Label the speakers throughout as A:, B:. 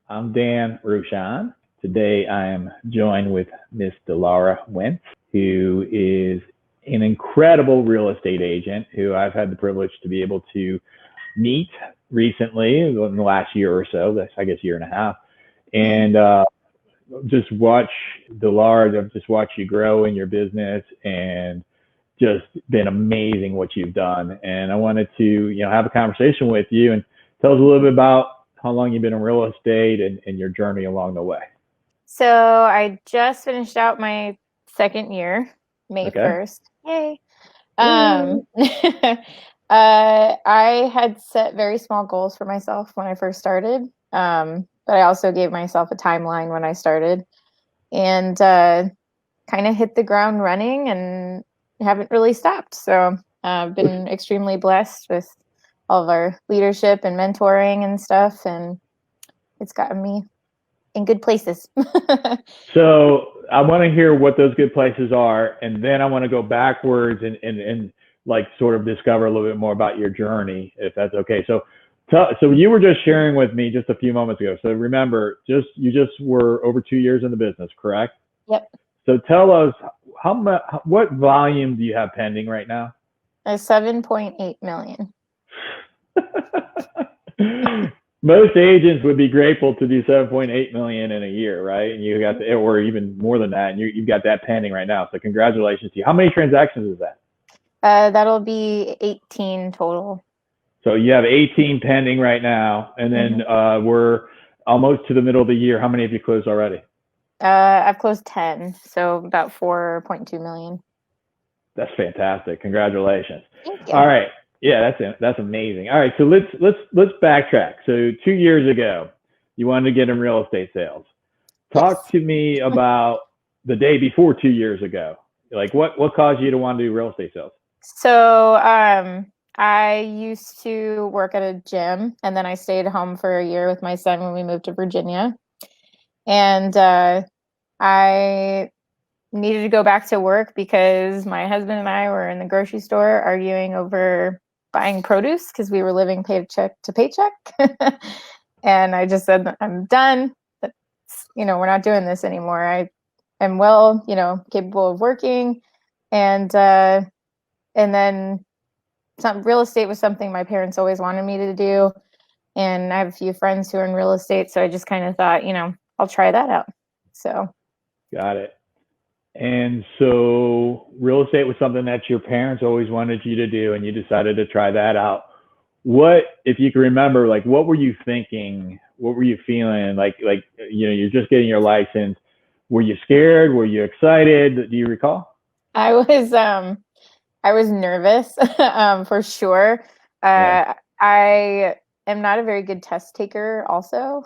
A: I'm Dan Rochon. Today I am joined with Miss Dilara Wentz, who is an incredible real estate agent who I've had the privilege to be able to meet recently in the last year or so, that's I guess year and a half, and just watch Dilara, I've just watched you grow in your business and just been amazing what you've done. And I wanted to, have a conversation with you and tell us a little bit about how long you've been in real estate and your journey along the way.
B: So I just finished out my second year, May
A: Okay.
B: 1st. Yay. I had set very small goals for myself when I first started. But I also gave myself a timeline when I started and kind of hit the ground running and haven't really stopped. So I've been extremely blessed with all of our leadership and mentoring and stuff. And it's gotten me in good places.
A: So I want to hear what those good places are, and then I want to go backwards and like sort of discover a little bit more about your journey, if that's okay. So you were just sharing with me just a few moments ago. So remember, you just were over 2 years in the business, correct?
B: Yep.
A: So tell us what volume do you have pending right now?
B: 7.8 million.
A: Most agents would be grateful to do 7.8 million in a year, right? And you got or even more than that, and you've got that pending right now. So congratulations to you. How many transactions is that?
B: That'll be 18 total.
A: So you have 18 pending right now, and then we're almost to the middle of the year. How many have you closed already?
B: I've closed 10, so about 4.2 million.
A: That's fantastic. Congratulations.
B: Thank you.
A: All right. Yeah, that's amazing. All right, so let's backtrack. So 2 years ago, you wanted to get in real estate sales. Talk to me about the day before 2 years ago. Like what caused you to want to do real estate sales?
B: So I used to work at a gym, and then I stayed home for a year with my son when we moved to Virginia. And I needed to go back to work because my husband and I were in the grocery store arguing over buying produce because we were living paycheck to paycheck. And I just said, I'm done. We're not doing this anymore. I am well, capable of working. And then real estate was something my parents always wanted me to do. And I have a few friends who are in real estate. So I just kind of thought, I'll try that out. So.
A: Got it. And so real estate was something that your parents always wanted you to do, and you decided to try that out. What, if you can remember, like, what were you thinking? What were you feeling? Like, you're just getting your license. Were you scared? Were you excited? Do you recall?
B: I was nervous, for sure. I am not a very good test taker also.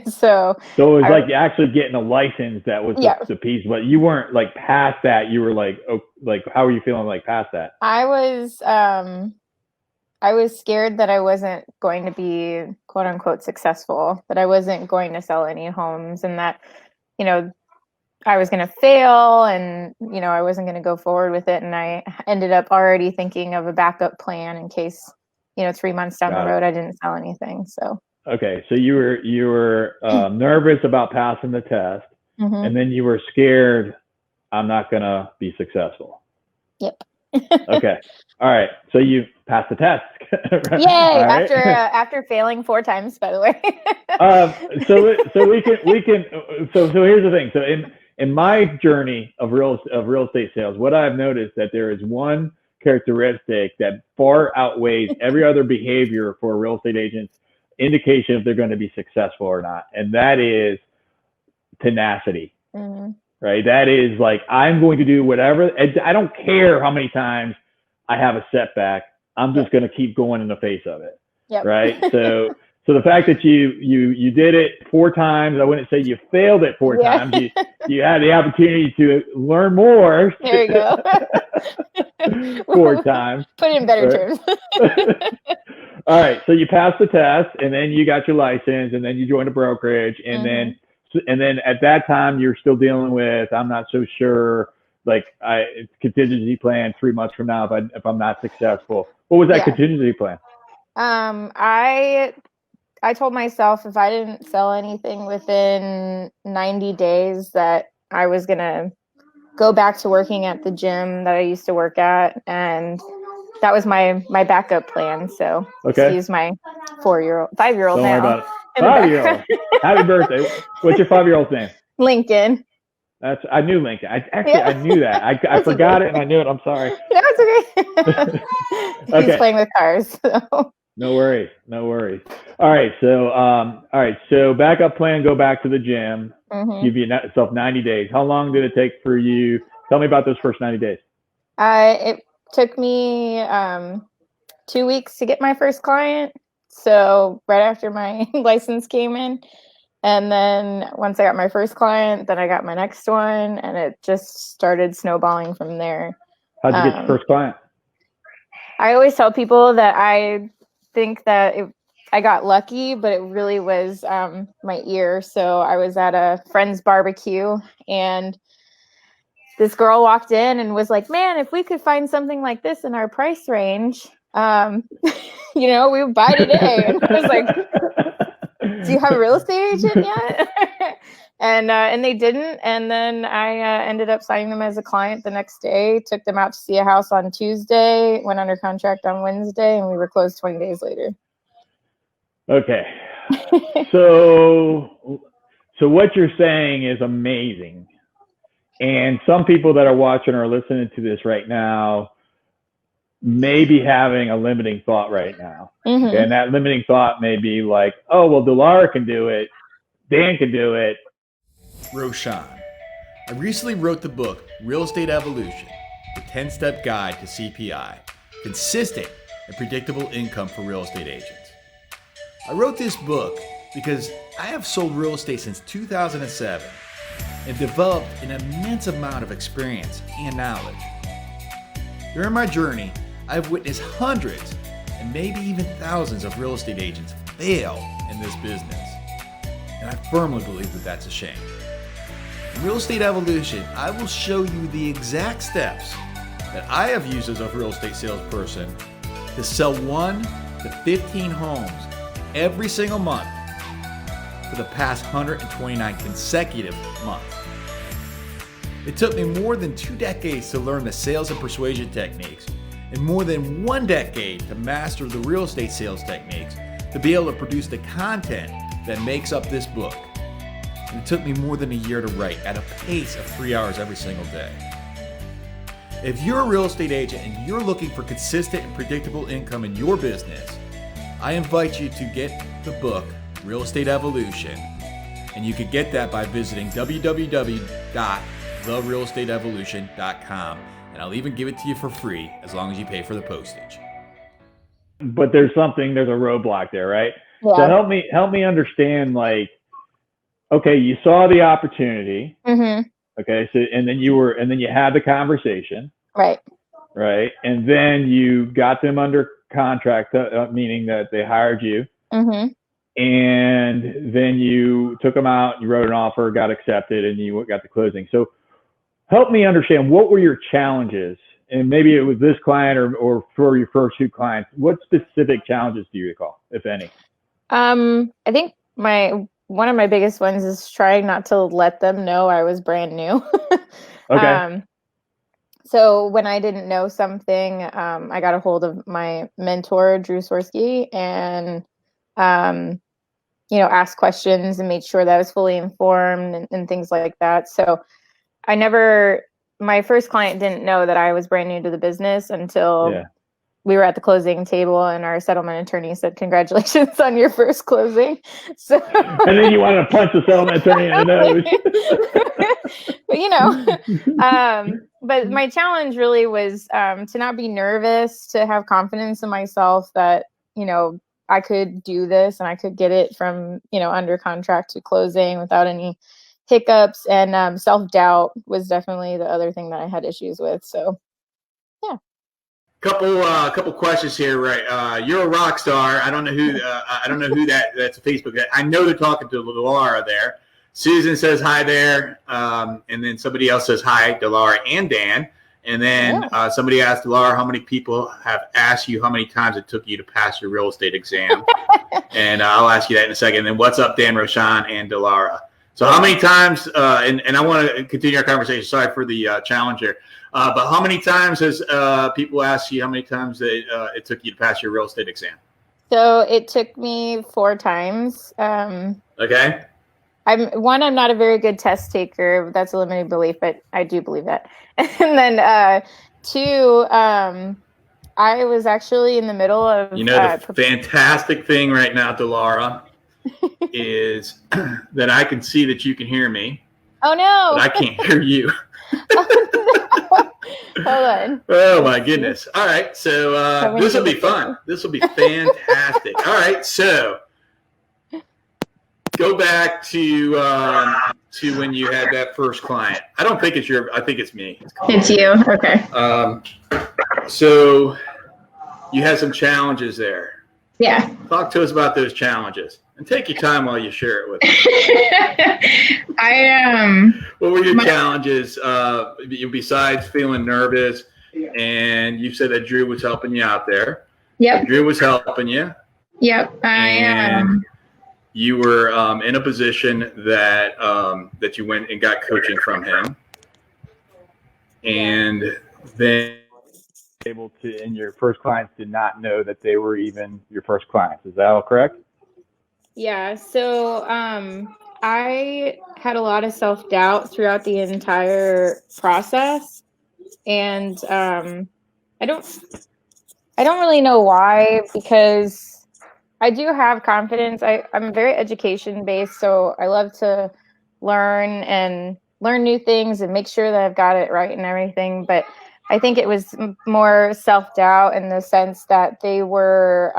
B: So
A: it was like actually getting a license that was the piece, but you weren't like past that. You were like, oh, like, how were you feeling like past that?
B: I was scared that I wasn't going to be quote unquote successful, that I wasn't going to sell any homes, and that, I was going to fail, and, I wasn't going to go forward with it. And I ended up already thinking of a backup plan in case, 3 months down the road, I didn't sell anything. So.
A: Okay. So you were nervous about passing the test, and then you were scared, I'm not going to be successful.
B: Yep.
A: Okay. All right. So you passed the test.
B: Yay. Right. After failing 4 times, by the way.
A: So here's the thing. So in my journey of real estate sales, what I've noticed that there is one characteristic that far outweighs every other behavior for a real estate agent's indication if they're going to be successful or not. And that is tenacity, right? That is like, I'm going to do whatever. I don't care how many times I have a setback. I'm just going to keep going in the face of it.
B: Yep.
A: Right. So the fact that you did it 4 times, I wouldn't say you failed it 4 times. You had the opportunity to learn more.
B: There you go.
A: 4 times.
B: Put it in better terms.
A: All right. So you passed the test, and then you got your license, and then you joined a brokerage, and then at that time you're still dealing with, I'm not so sure, like contingency plan 3 months from now if I'm not successful. What was that contingency plan?
B: I I told myself if I didn't sell anything within 90 days that I was going to go back to working at the gym that I used to work at. And that was my backup plan. So excuse my 5-year-old
A: Don't
B: now.
A: worry about it. 5-year-old. Happy birthday. What's your 5-year-old's name?
B: Lincoln.
A: I knew Lincoln. I knew that. I forgot it and I knew it. I'm sorry.
B: No, it's okay. He's playing with cars. So.
A: No worries. All right. So backup plan, go back to the gym, give yourself 90 days. How long did it take for you? Tell me about those first 90 days.
B: It took me 2 weeks to get my first client. So right after my license came in. And then once I got my first client, then I got my next one, and it just started snowballing from there.
A: How'd you get your first client?
B: I always tell people that I think that I got lucky, but it really was my ear. So I was at a friend's barbecue, and this girl walked in and was like, man, if we could find something like this in our price range, we would buy today. And I was like, do you have a real estate agent yet? and they didn't. And then I ended up signing them as a client the next day, took them out to see a house on Tuesday, went under contract on Wednesday, and we were closed 20 days later.
A: Okay. So what you're saying is amazing. And some people that are watching or listening to this right now may be having a limiting thought right now. Okay? And that limiting thought may be like, oh, well, Dilara can do it. Dan can do it.
C: Rochon. I recently wrote the book, Real Estate Evolution, the 10-step guide to C.P.I, consistent and predictable income for real estate agents. I wrote this book because I have sold real estate since 2007 and developed an immense amount of experience and knowledge. During my journey, I've witnessed hundreds and maybe even thousands of real estate agents fail in this business. And I firmly believe that that's a shame. In Real Estate Evolution, I will show you the exact steps that I have used as a real estate salesperson to sell 1 to 15 homes every single month for the past 129 consecutive months. It took me more than 2 decades to learn the sales and persuasion techniques, and more than 1 decade to master the real estate sales techniques to be able to produce the content that makes up this book. And it took me more than a year to write at a pace of 3 hours every single day. If you're a real estate agent and you're looking for consistent and predictable income in your business, I invite you to get the book, Real Estate Evolution, and you can get that by visiting www.therealestateevolution.com, and I'll even give it to you for free as long as you pay for the postage.
A: But there's a roadblock there, right?
B: Yeah.
A: So help me understand, like, okay, you saw the opportunity. Okay, so and then you had the conversation.
B: Right.
A: Right. And then you got them under contract, meaning that they hired you. And then you took them out, you wrote an offer, got accepted, and you got the closing. So help me understand, what were your challenges? And maybe it was this client or for your first 2 clients. What specific challenges do you recall, if any?
B: I think one of my biggest ones is trying not to let them know I was brand new.
A: Okay.
B: So when I didn't know something, I got a hold of my mentor, Drew Swirsky, and asked questions and made sure that I was fully informed and things like that. So my first client didn't know that I was brand new to the business until we were at the closing table, and our settlement attorney said, congratulations on your first closing. So,
A: and then you wanted to punch the settlement attorney in the
B: nose. But my challenge really was to not be nervous, to have confidence in myself that, I could do this and I could get it from, under contract to closing without any hiccups. And self-doubt was definitely the other thing that I had issues with. So, yeah.
C: Couple questions here, right? You're a rock star. I don't know who that's a Facebook. I know they're talking to Dilara there. Susan says hi there, and then somebody else says hi, Dilara and Dan. And then somebody asked Dilara how many people have asked you how many times it took you to pass your real estate exam. And I'll ask you that in a second. And then what's up, Dan Rochon and Dilara? So how many times, and I want to continue our conversation. Sorry for the challenge here. But how many times has people asked you how many times it took you to pass your real estate exam?
B: So it took me 4 times.
C: Okay.
B: I'm not a very good test taker. That's a limiting belief, but I do believe that. And then 2, I was actually in the middle of.
C: The fantastic thing right now, Dilara, is that I can see that you can hear me.
B: Oh no!
C: But I can't hear you.
B: Oh, no. Hold on.
C: Oh my goodness! All right, so this will be fun. This will be fantastic. All right, so go back to when you had that first client. I don't think it's I think it's me.
B: It's you. Okay.
C: So you had some challenges there.
B: Yeah.
C: Talk to us about those challenges, and take your time while you share it with me. What were your challenges besides feeling nervous? And you said that Drew was helping you out there.
B: Yep.
C: Drew was helping you.
B: Yep.
C: You were in a position that you went and got coaching from him, and then
A: and your first clients did not know that they were even your first clients. Is that all correct?
B: Yeah. So I had a lot of self-doubt throughout the entire process, and I don't really know why, because I do have confidence. I'm very education based, so I love to learn new things and make sure that I've got it right and everything. But I think it was more self-doubt in the sense that they were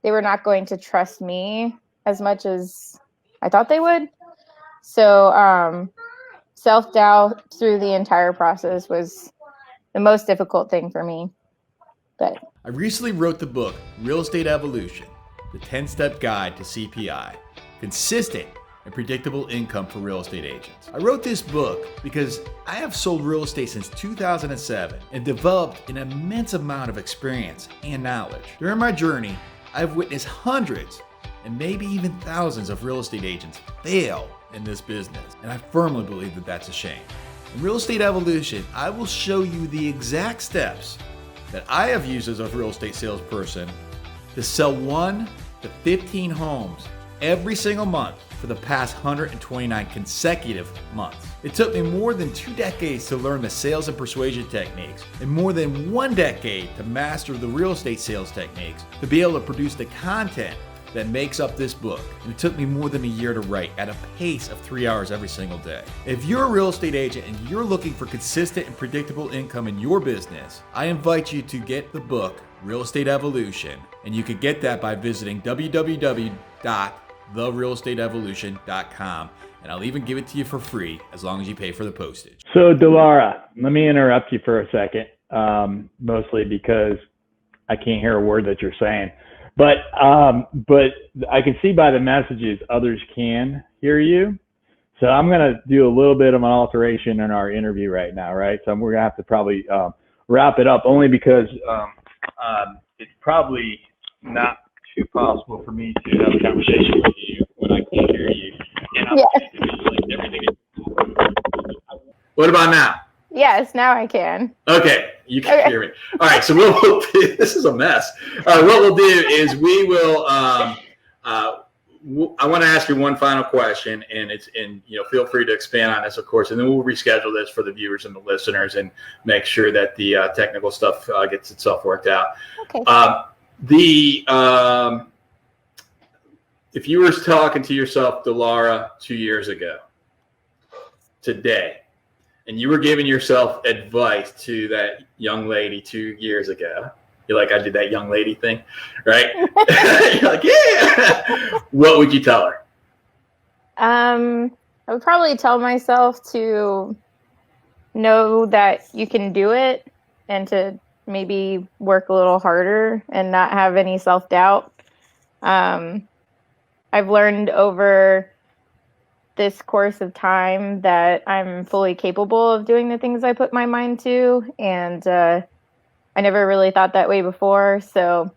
B: not going to trust me as much as I thought they would. So self-doubt through the entire process was the most difficult thing for me. But
C: I recently wrote the book, Real Estate Evolution, the 10-Step Guide to C.P.I, Consistent and Predictable Income for Real Estate Agents. I wrote this book because I have sold real estate since 2007 and developed an immense amount of experience and knowledge. During my journey, I've witnessed hundreds and maybe even thousands of real estate agents fail in this business, and I firmly believe that that's a shame. In Real Estate Evolution, I will show you the exact steps that I have used as a real estate salesperson to sell 1 to 15 homes every single month for the past 129 consecutive months. It took me more than 2 decades to learn the sales and persuasion techniques, and more than 1 decade to master the real estate sales techniques to be able to produce the content that makes up this book. And it took me more than a year to write at a pace of 3 hours every single day. If you're a real estate agent and you're looking for consistent and predictable income in your business, I invite you to get the book, Real Estate Evolution, and you can get that by visiting www.therealestateevolution.com, and I'll even give it to you for free as long as you pay for the postage.
A: So Dilara, let me interrupt you for a second, mostly because I can't hear a word that you're saying. But I can see by the messages others can hear you. So I'm going to do a little bit of an alteration in our interview right now, right? So we're going to have to probably wrap it up, only because it's probably not too possible for me to have a conversation with you when I can't hear you. And I'm everything.
C: What about now?
B: yes, now I can.
C: Okay, you can hear me. All right, so what we'll do, this is a mess. What we'll do is we will, I want to ask you one final question, and feel free to expand on this, of course, and then we'll reschedule this for the viewers and the listeners and make sure that the technical stuff gets itself worked out.
B: Okay.
C: If you were talking to yourself, Dilara, 2 years ago, today, and you were giving yourself advice to that young lady 2 years ago, you're like, I did that young lady thing, right? You're like, yeah. What would you tell her?
B: I would probably tell myself to know that you can do it and to maybe work a little harder and not have any self-doubt. I've learned over this course of time that I'm fully capable of doing the things I put my mind to. And I never really thought that way before. So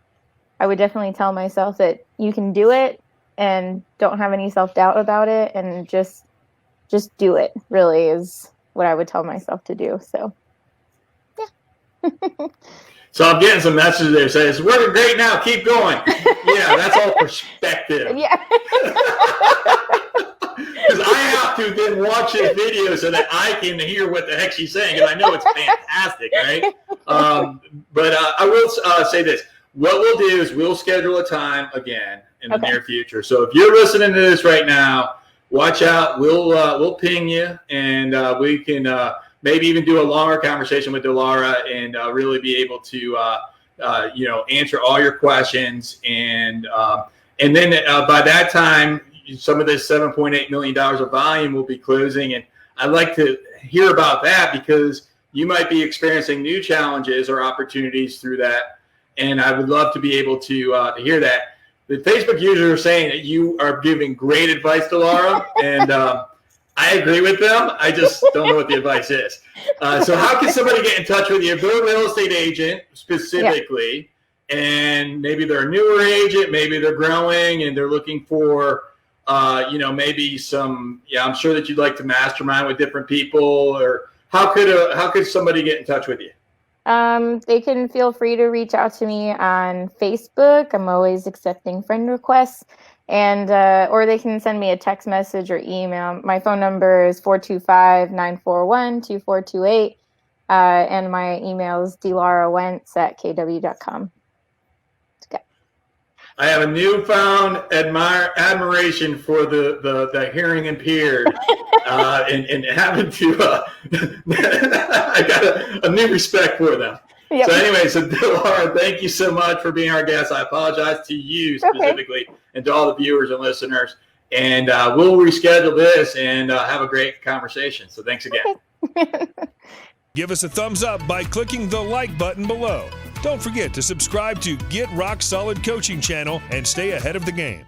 B: I would definitely tell myself that you can do it and don't have any self-doubt about it, and just do it, really, is what I would tell myself to do. So, yeah.
C: So I'm getting some messages there saying, it's working great now, keep going. Yeah, that's all perspective.
B: Yeah.
C: Because I have to then watch this video so that I can hear what the heck she's saying, because I know it's fantastic, right? But I will say this. What we'll do is we'll schedule a time again in the near future. So if you're listening to this right now, watch out. We'll ping you, and we can maybe even do a longer conversation with Dilara and really be able to answer all your questions. And then by that time, some of this $7.8 million of volume will be closing. And I'd like to hear about that, because you might be experiencing new challenges or opportunities through that. And I would love to be able to hear that. The Facebook users are saying that you are giving great advice, Dilara, and I agree with them. I just don't know what the advice is. So how can somebody get in touch with you if they're a real estate agent specifically, and maybe they're a newer agent, maybe they're growing and they're looking for, maybe some, I'm sure that you'd like to mastermind with different people, or how could somebody get in touch with you?
B: They can feel free to reach out to me on Facebook. I'm always accepting friend requests, and or they can send me a text message or email. My phone number is 425-941-2428, and my email is dilarawentz@kw.com.
C: I have a newfound admiration for the hearing impaired, and having to. I got a new respect for them. Yep. So anyway, Dilara, thank you so much for being our guest. I apologize to you specifically, and to all the viewers and listeners. And we'll reschedule this and have a great conversation. So thanks again.
B: Okay.
D: Give us a thumbs up by clicking the like button below. Don't forget to subscribe to Get Rock Solid Coaching Channel and stay ahead of the game.